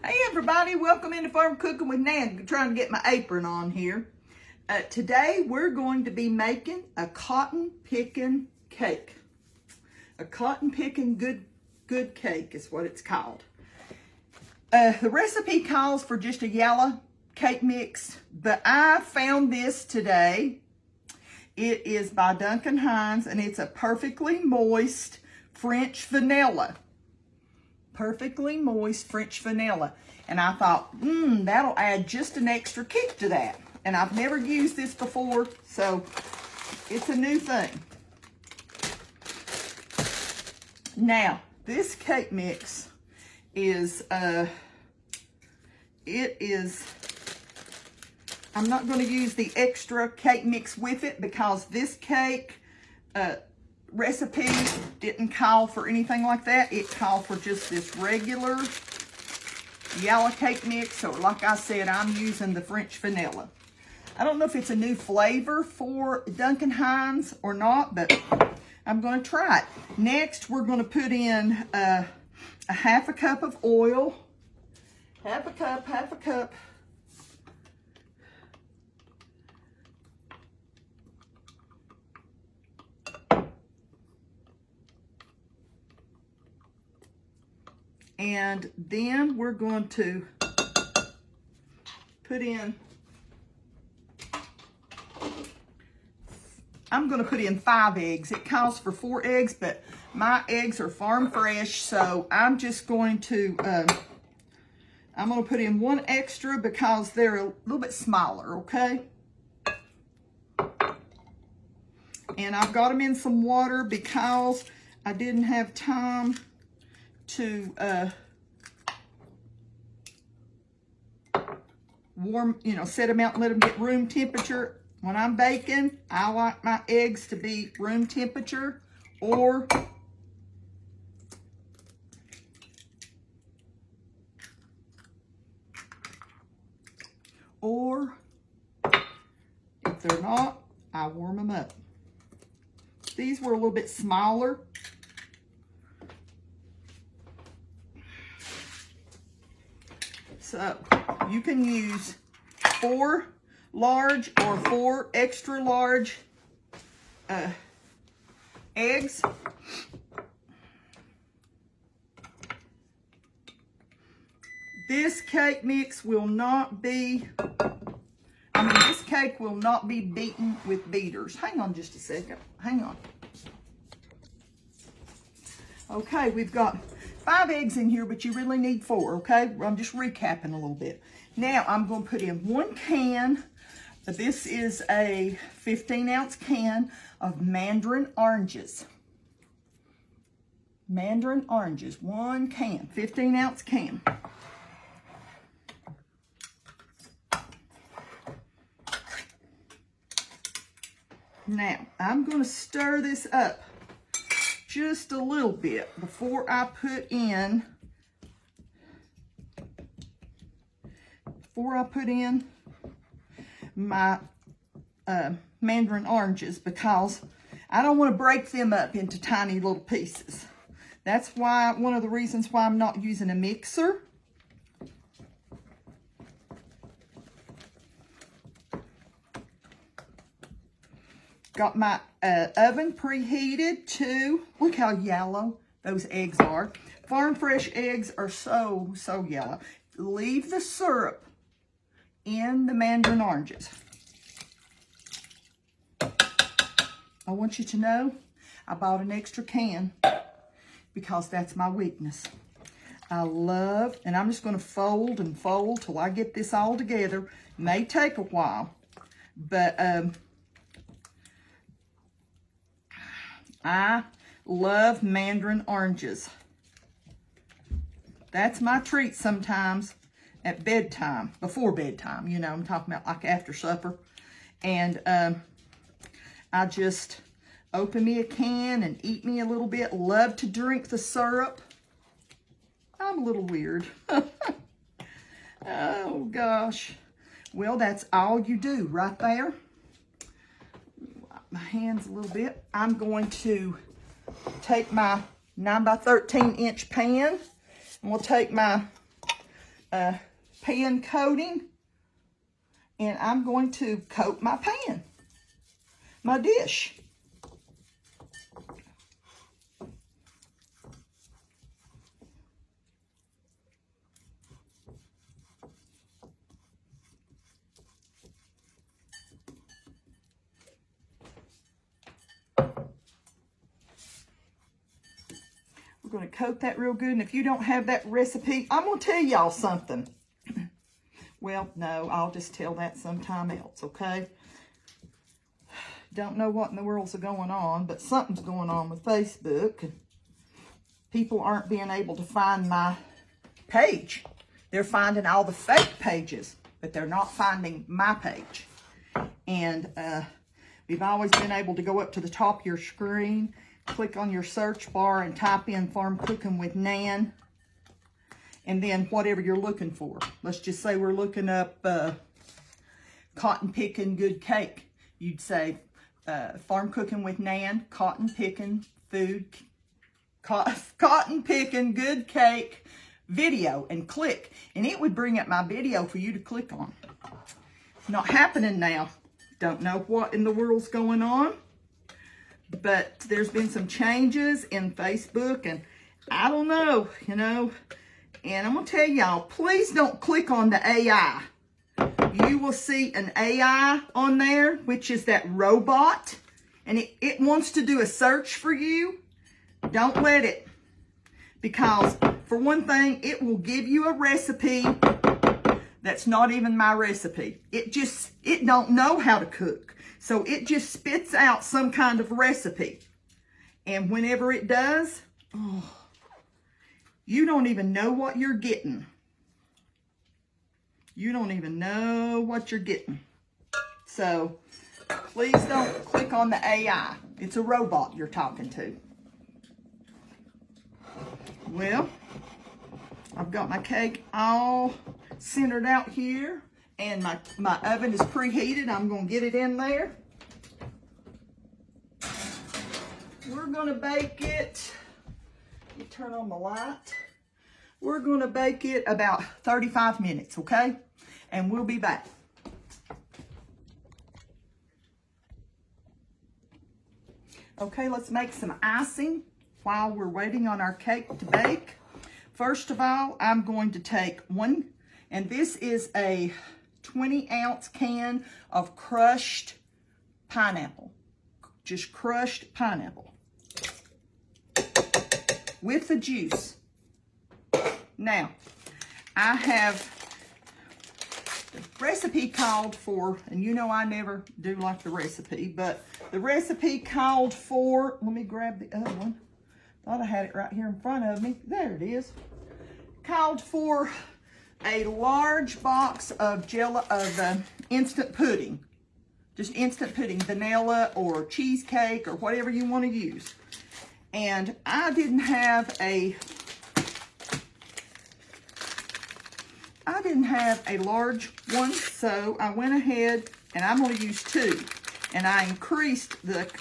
Hey everybody, welcome into Farm Cooking with Nan. I'm trying to get my apron on here. Today we're going to be making a cotton picking cake. A cotton picking good cake is what it's called. The recipe calls for just a yellow cake mix, but I found this today. It is by Duncan Hines and it's a perfectly moist French vanilla. Perfectly moist French vanilla. And I thought, that'll add just an extra kick to that. And I've never used this before, so it's a new thing. Now, this cake mix is, I'm not going to use the extra cake mix with it because this cake recipe didn't call for anything like that. It called for just this regular yellow cake mix. So like I said, I'm using the French vanilla. I don't know if it's a new flavor for Duncan Hines or not, but I'm going to try it. Next, we're going to put in a half a cup of oil. Half a cup. And then we're going to put in, I'm going to put in 5 eggs. It calls for 4 eggs, but my eggs are farm fresh, so I'm just going to, I'm going to put in 1 extra because they're a little bit smaller, okay? And I've got them in some water because I didn't have time to warm, set them out and let them get room temperature. When I'm baking, I like my eggs to be room temperature or if they're not, I warm them up. These were a little bit smaller. So you can use 4 large or 4 extra large eggs. This cake mix will not be, this cake will not be beaten with beaters. Hang on just a second. Hang on. Okay, we've got 5 eggs in here, but you really need 4, okay? I'm just recapping a little bit. Now, I'm going to put in 1 can. This is a 15-ounce can of mandarin oranges. Mandarin oranges, 1 can, 15-ounce can. Now, I'm going to stir this up just a little bit before I put in my mandarin oranges because I don't want to break them up into tiny little pieces. That's why, one of the reasons why I'm not using a mixer. Got my oven preheated to, look how yellow those eggs are. Farm fresh eggs are so yellow. Leave the syrup in the mandarin oranges. I want you to know I bought an extra can because that's my weakness. I love, and I'm just going to fold and fold till I get this all together. May take a while, but I love mandarin oranges. That's my treat sometimes at bedtime, before bedtime, I'm talking about like after supper. And I just open me a can and eat me a little bit. Love to drink the syrup. I'm a little weird. Oh gosh. Well, that's all you do right there. Wipe my hands a little bit. I'm going to take my 9 by 13 inch pan and we'll take my pan coating, and I'm going to coat my pan, my dish. We're going to coat that real good, and if you don't have that recipe, I'm going to tell y'all something. Well, no, I'll just tell that sometime else, okay? Don't know what in the world's going on, but something's going on with Facebook. People aren't being able to find my page. They're finding all the fake pages, but they're not finding my page. And we've always been able to go up to the top of your screen, click on your search bar, and type in Farm Cooking with Nan, and then whatever you're looking for. Let's just say we're looking up cotton picking good cake. You'd say Farm Cooking with Nan, cotton picking food, cotton picking good cake video, and click, and it would bring up my video for you to click on. It's not happening now. Don't know what in the world's going on, but there's been some changes in Facebook, and I don't know, you know. And I'm going to tell y'all, please don't click on the AI. You will see an AI on there, which is that robot, and it wants to do a search for you. Don't let it, because for one thing, it will give you a recipe that's not even my recipe. It don't know how to cook. So it just spits out some kind of recipe. And whenever it does, oh, you don't even know what you're getting. You don't even know what you're getting. So please don't click on the AI. It's a robot you're talking to. Well, I've got my cake all centered out here, and my oven is preheated. I'm going to get it in there. We're going to bake it. Let me turn on the light. We're going to bake it about 35 minutes, okay? And we'll be back. Okay, let's make some icing while we're waiting on our cake to bake. First of all, I'm going to take one, and this is a 20-ounce can of crushed pineapple. Just crushed pineapple with the juice. Now, I have the recipe called for, and you know I never do like the recipe, but the recipe called for, let me grab the other one. Thought I had it right here in front of me. There it is. Called for a large box of instant pudding. Just instant pudding, vanilla or cheesecake or whatever you want to use. And I didn't have a large one, so I went ahead and I'm going to use 2. And I increased the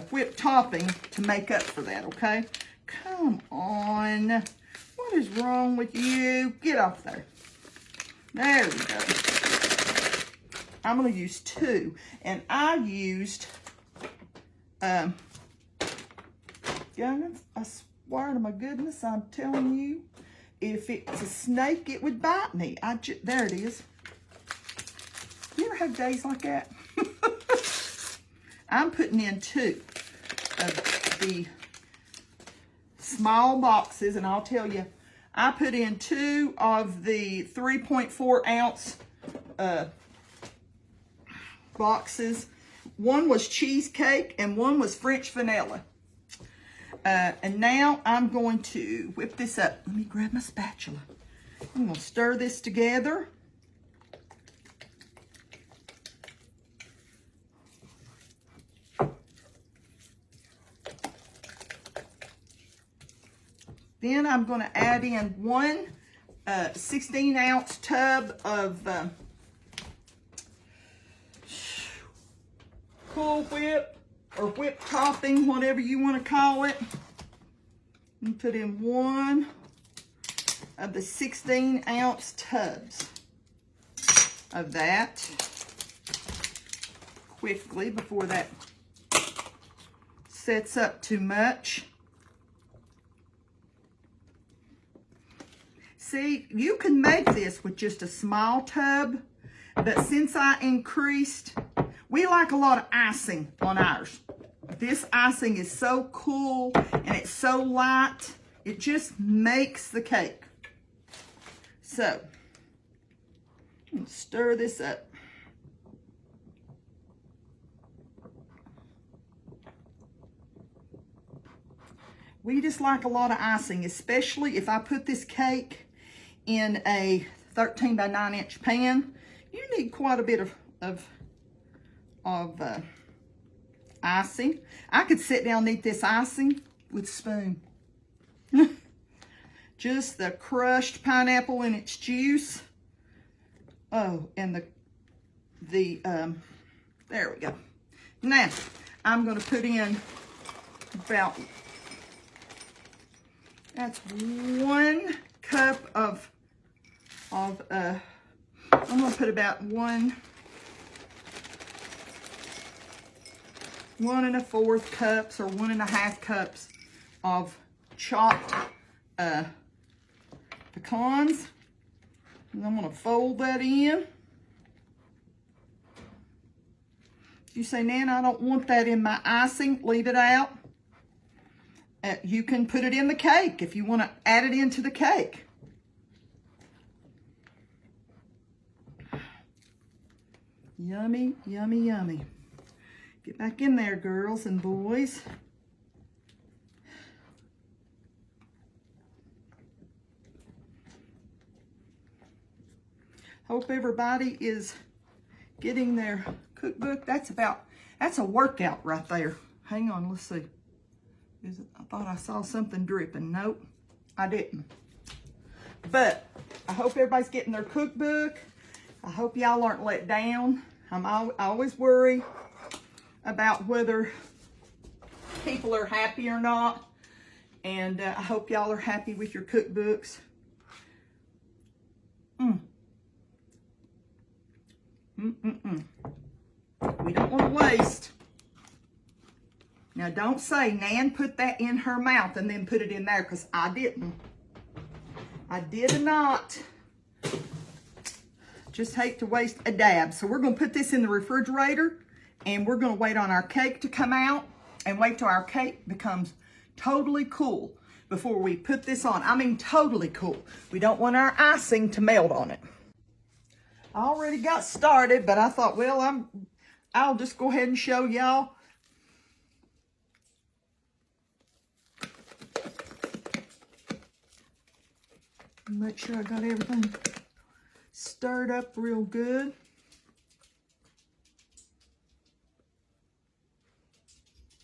whipped topping to make up for that, okay? Come on. What is wrong with you? Get off there. There we go. I'm going to use 2. And I used, I swear to my goodness, I'm telling you, if it's a snake, it would bite me. There it is. You ever have days like that? I'm putting in 2 of the small boxes, and I'll tell you, I put in 2 of the 3.4 ounce boxes. One was cheesecake and one was French vanilla. And now I'm going to whip this up. Let me grab my spatula. I'm going to stir this together. Then I'm going to add in one 16-ounce tub of Cool Whip or whipped topping, whatever you want to call it. And put in 1 of the 16-ounce tubs of that quickly before that sets up too much. See, you can make this with just a small tub, but since I increased, we like a lot of icing on ours. This icing is so cool and it's so light, it just makes the cake. So, let's stir this up. We just like a lot of icing, especially if I put this cake in a 13 by 9 inch pan. You need quite a bit of icing. I could sit down and eat this icing with a spoon. Just the crushed pineapple in its juice. Oh, and there we go. Now, I'm going to put in about, that's 1 cup of I'm going to put about 1 1¼ cups or 1½ cups of chopped pecans. And I'm going to fold that in. If you say, Nan, I don't want that in my icing, leave it out. You can put it in the cake if you want to add it into the cake. Yummy, yummy, yummy. Get back in there, girls and boys. Hope everybody is getting their cookbook. That's a workout right there. Hang on, let's see. I thought I saw something dripping. Nope, I didn't. But I hope everybody's getting their cookbook. I hope y'all aren't let down. I always worry about whether people are happy or not. And I hope y'all are happy with your cookbooks. We don't want to waste. Now don't say, Nan put that in her mouth and then put it in there, because I didn't. I did not. Just hate to waste a dab. So we're going to put this in the refrigerator, and we're going to wait on our cake to come out and wait till our cake becomes totally cool before we put this on. I mean totally cool. We don't want our icing to melt on it. I already got started, but I thought, well, I'll just go ahead and show y'all. Make sure I got everything stirred up real good.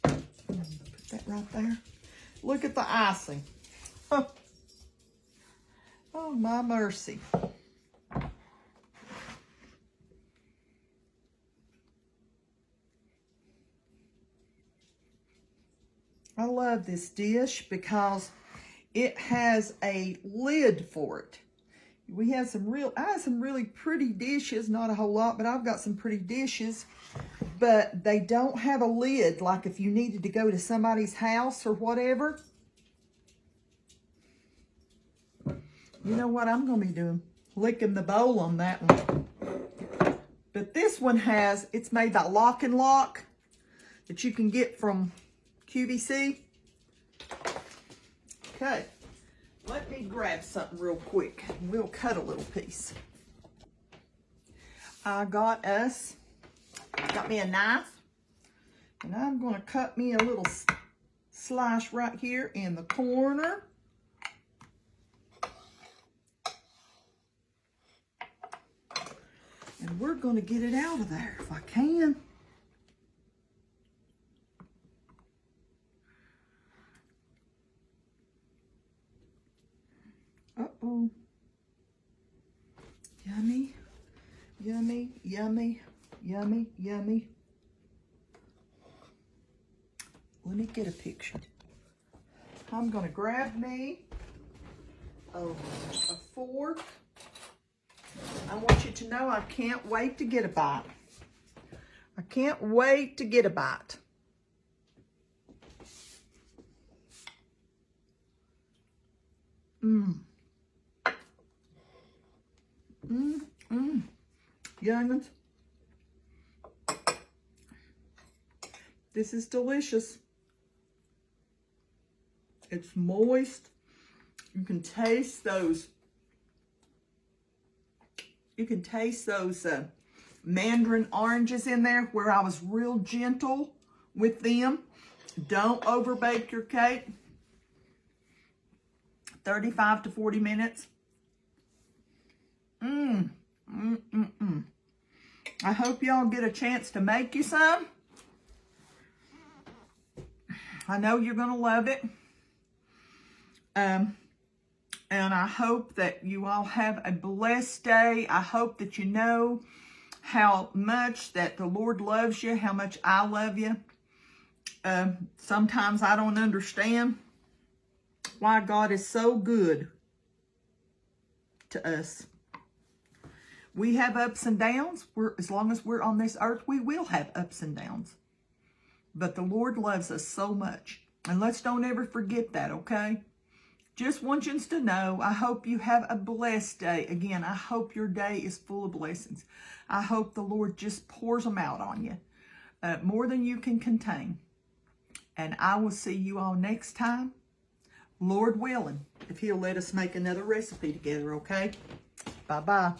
Put that right there. Look at the icing. Oh, oh my mercy. I love this dish because it has a lid for it. I have some really pretty dishes, not a whole lot, but I've got some pretty dishes, but they don't have a lid, like if you needed to go to somebody's house or whatever. You know what I'm going to be doing? Licking the bowl on that one. But this one it's made by Lock and Lock that you can get from QVC. Okay. Let me grab something real quick. We'll cut a little piece. I got me a knife, and I'm going to cut me a little slice right here in the corner. And we're going to get it out of there if I can. Uh-oh. Yummy, yummy, yummy, yummy, yummy. Let me get a picture. I'm going to grab me. Oh, fork. I want you to know I can't wait to get a bite. I can't wait to get a bite. Youngins, this is delicious. It's moist. You can taste those. You can taste those mandarin oranges in there where I was real gentle with them. Don't overbake your cake. 35 to 40 minutes. I hope y'all get a chance to make you some. I know you're going to love it. And I hope that you all have a blessed day. I hope that you know how much that the Lord loves you, how much I love you. Sometimes I don't understand why God is so good to us. We have ups and downs. As long as we're on this earth, we will have ups and downs. But the Lord loves us so much. And let's don't ever forget that, okay? Just want you to know, I hope you have a blessed day. Again, I hope your day is full of blessings. I hope the Lord just pours them out on you, more than you can contain. And I will see you all next time, Lord willing, if He'll let us make another recipe together, okay? Bye-bye.